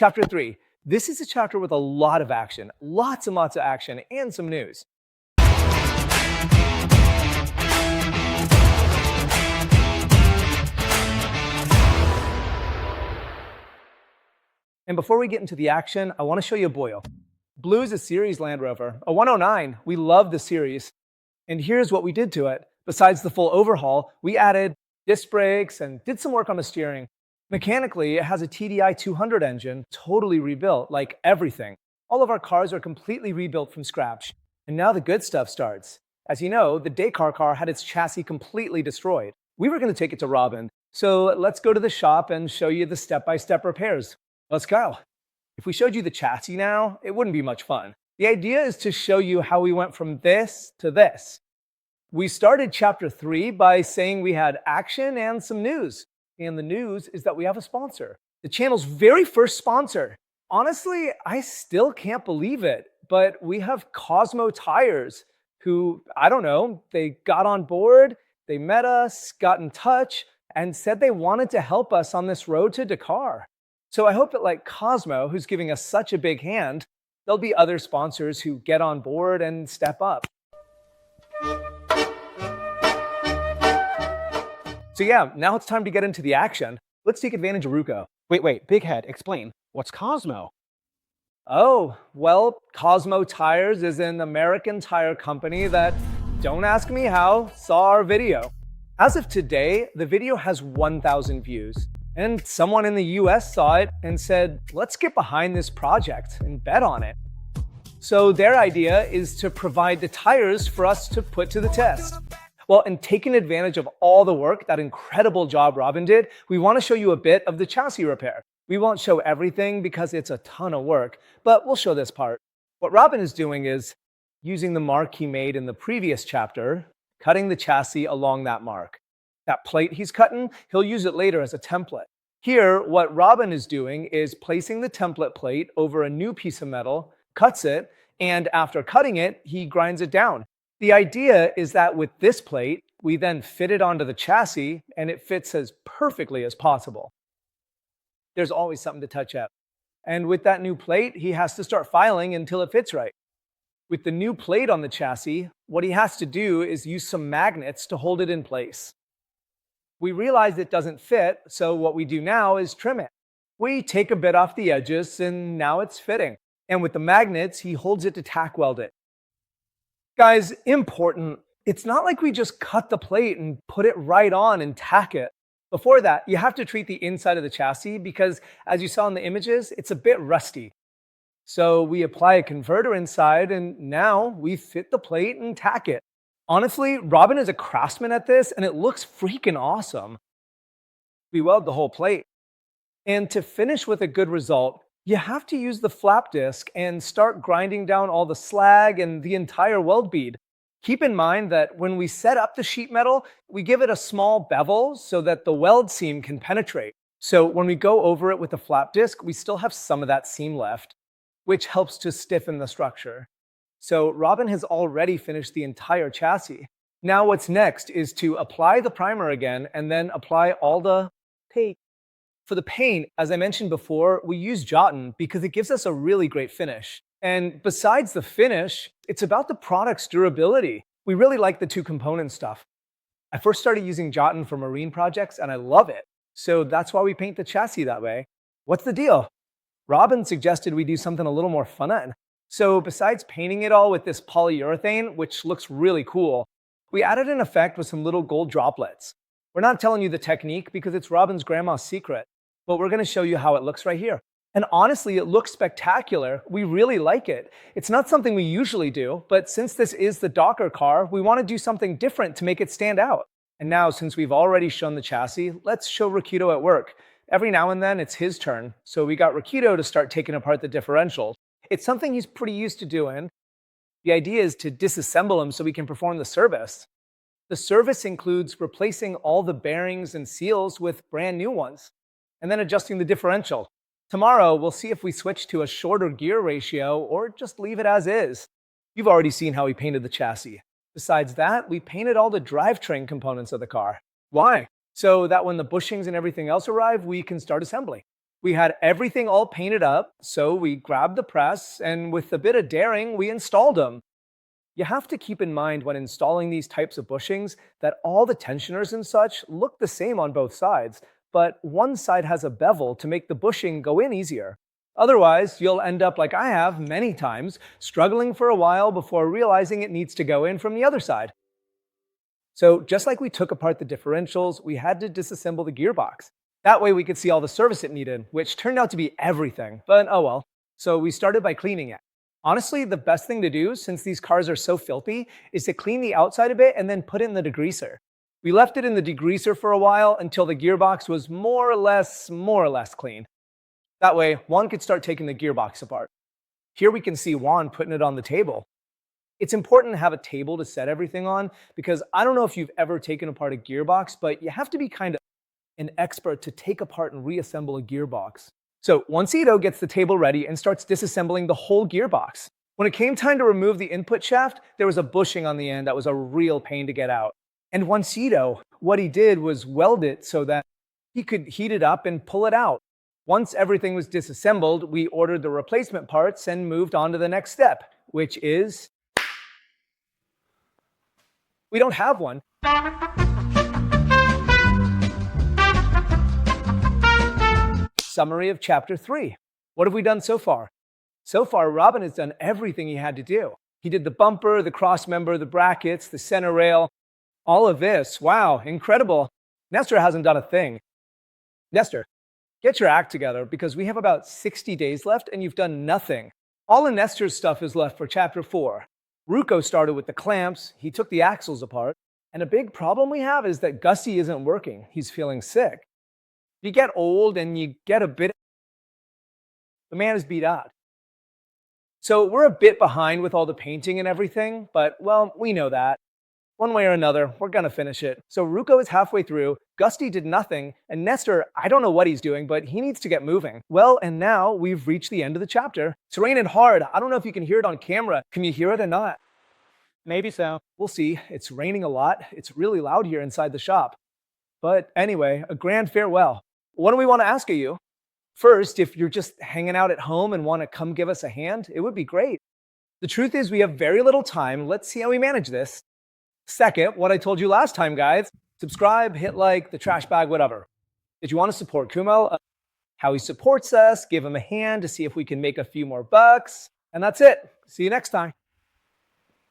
Chapter 3. This is a chapter with a lot of action, lots and lots of action, and some news. And before we get into the action, I want to show you a Boyle. Blue is a series Land Rover, a 109. We love the series. And here's what we did to it. Besides the full overhaul, we added disc brakes and did some work on the steering. Mechanically, it has a TDI 200 engine, totally rebuilt, like everything. All of our cars are completely rebuilt from scratch. And now the good stuff starts. As you know, the DAKAR car had its chassis completely destroyed. We were going to take it to Robin, so let's go to the shop and show you the step-by-step repairs. Let's go. If we showed you the chassis now, it wouldn't be much fun. The idea is to show you how we went from this to this. We started chapter 3 by saying we had action and some news. And the news is that we have a sponsor. The channel's very first sponsor. Honestly, I still can't believe it, but we have Cosmo Tires, who, I don't know, they got on board, they met us, got in touch, and said they wanted to help us on this road to Dakar. So I hope that like Cosmo, who's giving us such a big hand, there'll be other sponsors who get on board and step up. So yeah, now it's time to get into the action. Let's take advantage of MOROCCO. Wait, Big Head, explain. What's Cosmo? Oh, well, Cosmo Tires is an American tire company that, don't ask me how, saw our video. As of today, the video has 1,000 views. And someone in the US saw it and said, let's get behind this project and bet on it. So their idea is to provide the tires for us to put to the test. Well, and taking advantage of all the work, that incredible job Robin did, we want to show you a bit of the chassis repair. We won't show everything because it's a ton of work, but we'll show this part. What Robin is doing is using the mark he made in the previous chapter, cutting the chassis along that mark. That plate he's cutting, he'll use it later as a template. Here, what Robin is doing is placing the template plate over a new piece of metal, cuts it, and after cutting it, he grinds it down. The idea is that with this plate, we then fit it onto the chassis and it fits as perfectly as possible. There's always something to touch up. And with that new plate, he has to start filing until it fits right. With the new plate on the chassis, what he has to do is use some magnets to hold it in place. We realize it doesn't fit, so what we do now is trim it. We take a bit off the edges and now it's fitting. And with the magnets, he holds it to tack weld it. Guys, important, it's not like we just cut the plate and put it right on and tack it. Before that, you have to treat the inside of the chassis because, as you saw in the images, it's a bit rusty. So we apply a converter inside and now we fit the plate and tack it. Honestly, Robin is a craftsman at this and it looks freaking awesome. We weld the whole plate. And to finish with a good result, you have to use the flap disc and start grinding down all the slag and the entire weld bead. Keep in mind that when we set up the sheet metal, we give it a small bevel so that the weld seam can penetrate. So when we go over it with the flap disc, we still have some of that seam left, which helps to stiffen the structure. So Robin has already finished the entire chassis. Now what's next is to apply the primer again and then apply all the paint. For the paint, as I mentioned before, we use Jotun because it gives us a really great finish. And besides the finish, it's about the product's durability. We really like the two component stuff. I first started using Jotun for marine projects and I love it. So that's why we paint the chassis that way. What's the deal? Robin suggested we do something a little more fun. So besides painting it all with this polyurethane, which looks really cool, we added an effect with some little gold droplets. We're not telling you the technique because it's Robin's grandma's secret, but we're going to show you how it looks right here. And honestly, it looks spectacular. We really like it. It's not something we usually do, but since this is the DAKAR car, we want to do something different to make it stand out. And now, since we've already shown the chassis, let's show Rakito at work. Every now and then, it's his turn. So we got Rakito to start taking apart the differential. It's something he's pretty used to doing. The idea is to disassemble him so we can perform the service. The service includes replacing all the bearings and seals with brand new ones, and then adjusting the differential. Tomorrow, we'll see if we switch to a shorter gear ratio or just leave it as is. You've already seen how we painted the chassis. Besides that, we painted all the drivetrain components of the car. Why? So that when the bushings and everything else arrive, we can start assembly. We had everything all painted up, so we grabbed the press, and with a bit of daring, we installed them. You have to keep in mind when installing these types of bushings that all the tensioners and such look the same on both sides, but one side has a bevel to make the bushing go in easier. Otherwise, you'll end up like I have many times, struggling for a while before realizing it needs to go in from the other side. So just like we took apart the differentials, we had to disassemble the gearbox. That way we could see all the service it needed, which turned out to be everything, but oh well. So we started by cleaning it. Honestly, the best thing to do, since these cars are so filthy, is to clean the outside a bit and then put it in the degreaser. We left it in the degreaser for a while until the gearbox was more or less clean. That way, Juan could start taking the gearbox apart. Here we can see Juan putting it on the table. It's important to have a table to set everything on because I don't know if you've ever taken apart a gearbox, but you have to be kind of an expert to take apart and reassemble a gearbox. So Juancito gets the table ready and starts disassembling the whole gearbox. When it came time to remove the input shaft, there was a bushing on the end that was a real pain to get out. And Juancito, what he did was weld it so that he could heat it up and pull it out. Once everything was disassembled, we ordered the replacement parts and moved on to the next step, which is we don't have one. Summary of Chapter 3. What have we done so far? So far, Robin has done everything he had to do. He did the bumper, the cross member, the brackets, the center rail, all of this. Wow, incredible. Nestor hasn't done a thing. Nestor, get your act together because we have about 60 days left and you've done nothing. All of Nestor's stuff is left for Chapter 4. Rucco started with the clamps, he took the axles apart, and a big problem we have is that Gussie isn't working. He's feeling sick. You get old and you get a bit... The man is beat out. So we're a bit behind with all the painting and everything, but, well, we know that. One way or another, we're gonna finish it. So Rucco is halfway through, Gusty did nothing, and Nestor, I don't know what he's doing, but he needs to get moving. Well, and now we've reached the end of the chapter. It's raining hard. I don't know if you can hear it on camera. Can you hear it or not? Maybe so. We'll see. It's raining a lot. It's really loud here inside the shop. But anyway, a grand farewell. What do we want to ask of you? First, if you're just hanging out at home and want to come give us a hand, it would be great. The truth is we have very little time. Let's see how we manage this. Second, what I told you last time, guys, subscribe, hit like, the trash bag, whatever. If you want to support Kumail, how he supports us, give him a hand to see if we can make a few more bucks. And that's it. See you next time.